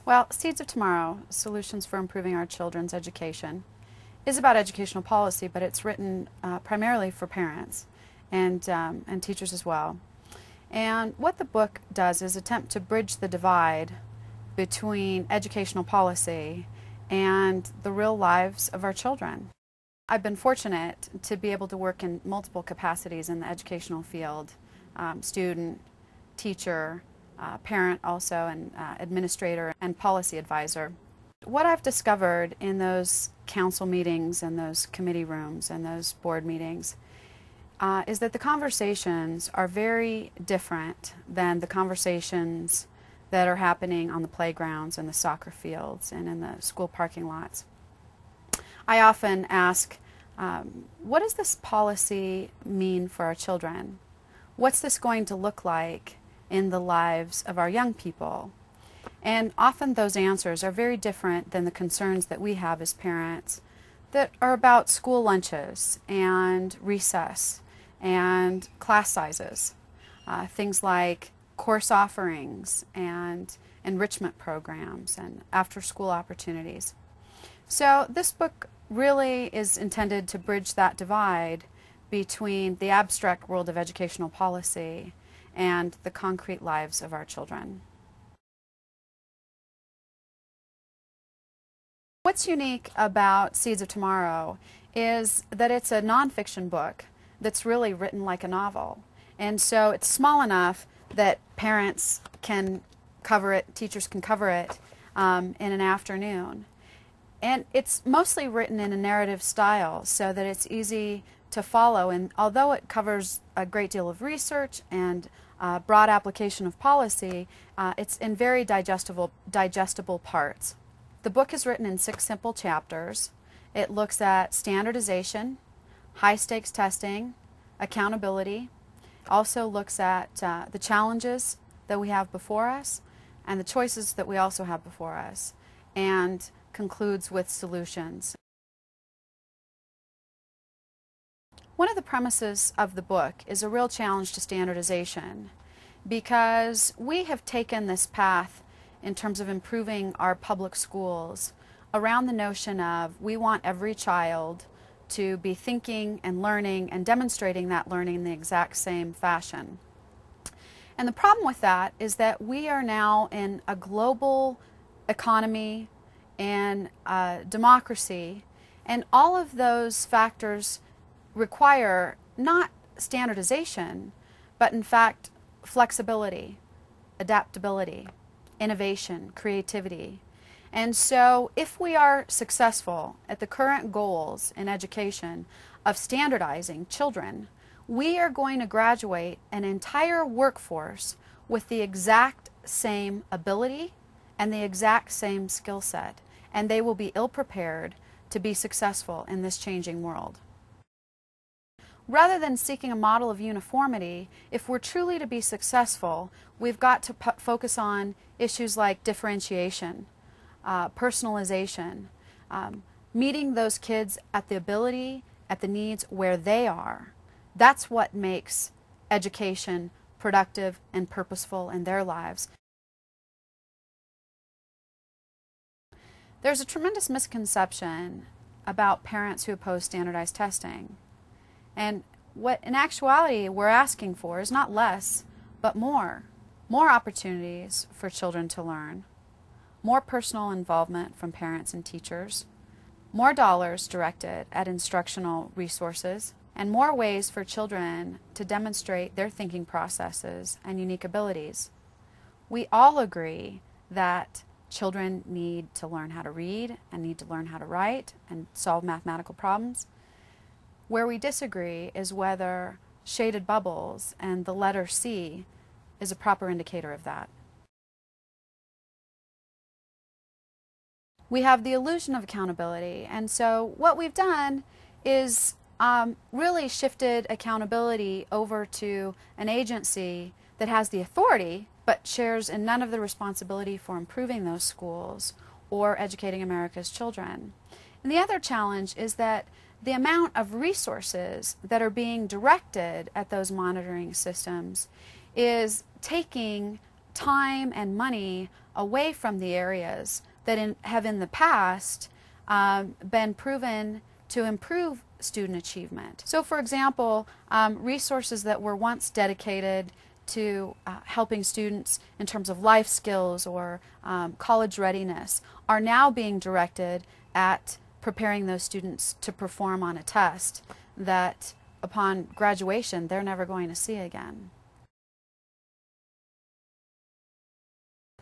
Well, Seeds of Tomorrow, Solutions for Improving Our Children's Education, is about educational policy, but it's written primarily for parents and teachers as well. And what the book does is attempt to bridge the divide between educational policy and the real lives of our children. I've been fortunate to be able to work in multiple capacities in the educational field, student, teacher, parent also, and administrator and policy advisor. What I've discovered in those council meetings and those committee rooms and those board meetings is that the conversations are very different than the conversations that are happening on the playgrounds and the soccer fields and in the school parking lots. I often ask, what does this policy mean for our children? What's this going to look like in the lives of our young people? And often those answers are very different than the concerns that we have as parents that are about school lunches and recess and class sizes, things like course offerings and enrichment programs and after-school opportunities. So this book really is intended to bridge that divide between the abstract world of educational policy and the concrete lives of our children. What's unique about Seeds of Tomorrow is that it's a nonfiction book that's really written like a novel. And so it's small enough that parents can cover it, teachers can cover it in an afternoon. And it's mostly written in a narrative style so that it's easy to follow. And although it covers a great deal of research and broad application of policy, it's in very digestible parts. The book is written in 6 simple chapters. It looks at standardization, high-stakes testing, accountability, also looks at the challenges that we have before us and the choices that we also have before us, and concludes with solutions. One of the premises of the book is a real challenge to standardization, because we have taken this path in terms of improving our public schools around the notion of we want every child to be thinking and learning and demonstrating that learning in the exact same fashion. And the problem with that is that we are now in a global economy and democracy, and all of those factors require not standardization, but in fact flexibility, adaptability, innovation, creativity. And so if we are successful at the current goals in education of standardizing children, we are going to graduate an entire workforce with the exact same ability and the exact same skill set, and they will be ill-prepared to be successful in this changing world. Rather than seeking a model of uniformity, if we're truly to be successful, we've got to focus on issues like differentiation, personalization, meeting those kids at the ability, at the needs where they are. That's what makes education productive and purposeful in their lives. There's a tremendous misconception about parents who oppose standardized testing. And what in actuality we're asking for is not less, but more opportunities for children to learn, more personal involvement from parents and teachers, more dollars directed at instructional resources, and more ways for children to demonstrate their thinking processes and unique abilities. We all agree that children need to learn how to read and need to learn how to write and solve mathematical problems. Where we disagree is whether shaded bubbles and the letter C is a proper indicator of that. We have the illusion of accountability, and so what we've done is really shifted accountability over to an agency that has the authority but shares in none of the responsibility for improving those schools or educating America's children. And the other challenge is that the amount of resources that are being directed at those monitoring systems is taking time and money away from the areas that have in the past been proven to improve student achievement. So for example, resources that were once dedicated to helping students in terms of life skills or college readiness are now being directed at preparing those students to perform on a test that upon graduation they're never going to see again.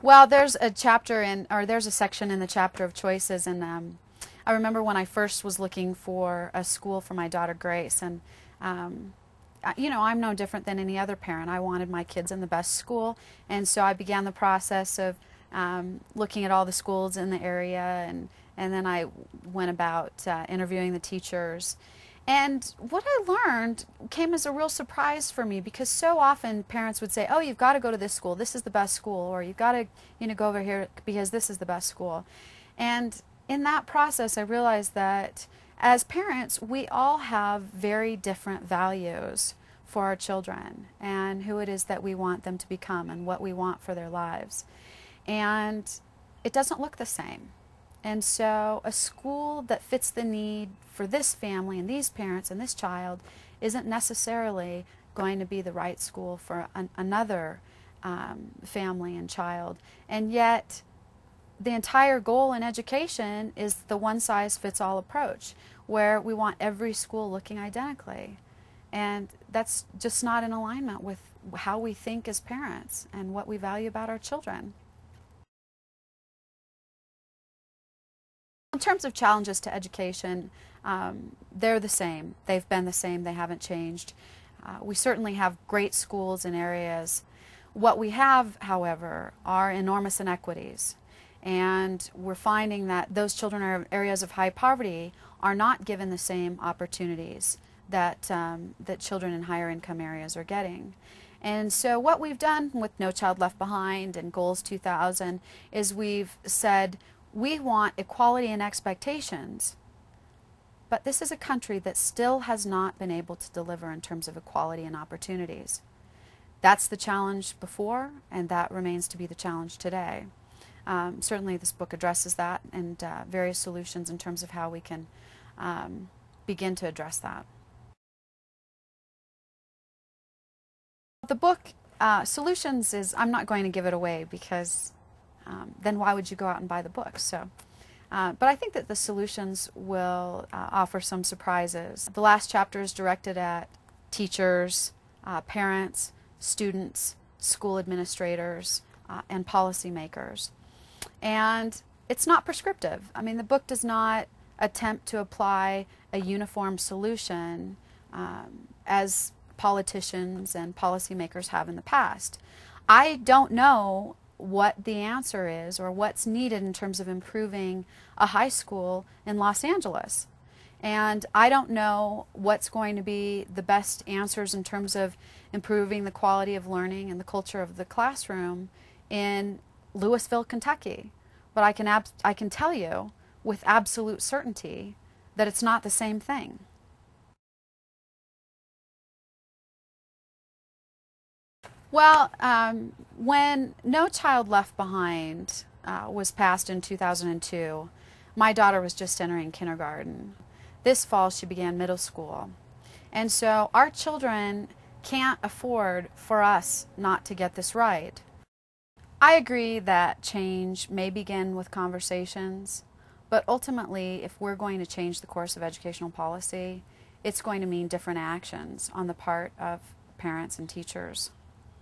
Well, there's a section in the chapter of choices, and I remember when I first was looking for a school for my daughter Grace, and you know, I'm no different than any other parent. I wanted my kids in the best school, and so I began the process of looking at all the schools in the area, and then I went about interviewing the teachers. And what I learned came as a real surprise for me, because so often parents would say, oh, you've got to go to this school, this is the best school, or you've got to, you know, go over here because this is the best school. And in that process I realized that as parents we all have very different values for our children and who it is that we want them to become and what we want for their lives. And it doesn't look the same. And so a school that fits the need for this family and these parents and this child isn't necessarily going to be the right school for another family and child. And yet the entire goal in education is the one-size-fits-all approach, where we want every school looking identically. And that's just not in alignment with how we think as parents and what we value about our children. In terms of challenges to education, they're the same. They've been the same. They haven't changed. We certainly have great schools in areas. What we have, however, are enormous inequities. And we're finding that those children in areas of high poverty are not given the same opportunities that, that children in higher income areas are getting. And so what we've done with No Child Left Behind and Goals 2000 is we've said we want equality and expectations, but this is a country that still has not been able to deliver in terms of equality and opportunities. That's the challenge before, and that remains to be the challenge today. Certainly this book addresses that, and various solutions in terms of how we can begin to address that. The book, Solutions, is, I'm not going to give it away because then why would you go out and buy the book? So, but I think that the solutions will offer some surprises. The last chapter is directed at teachers, parents, students, school administrators, and policymakers. And it's not prescriptive. I mean, the book does not attempt to apply a uniform solution as politicians and policymakers have in the past. I don't know what the answer is or what's needed in terms of improving a high school in Los Angeles. And I don't know what's going to be the best answers in terms of improving the quality of learning and the culture of the classroom in Louisville, Kentucky. But I can tell you with absolute certainty that it's not the same thing. Well, when No Child Left Behind was passed in 2002, my daughter was just entering kindergarten. This fall she began middle school. And so our children can't afford for us not to get this right. I agree that change may begin with conversations, but ultimately if we're going to change the course of educational policy, it's going to mean different actions on the part of parents and teachers.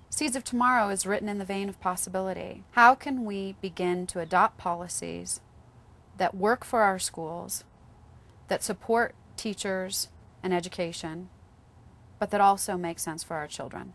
Seeds of Tomorrow is written in the vein of possibility. How can we begin to adopt policies that work for our schools, that support teachers and education, but that also make sense for our children?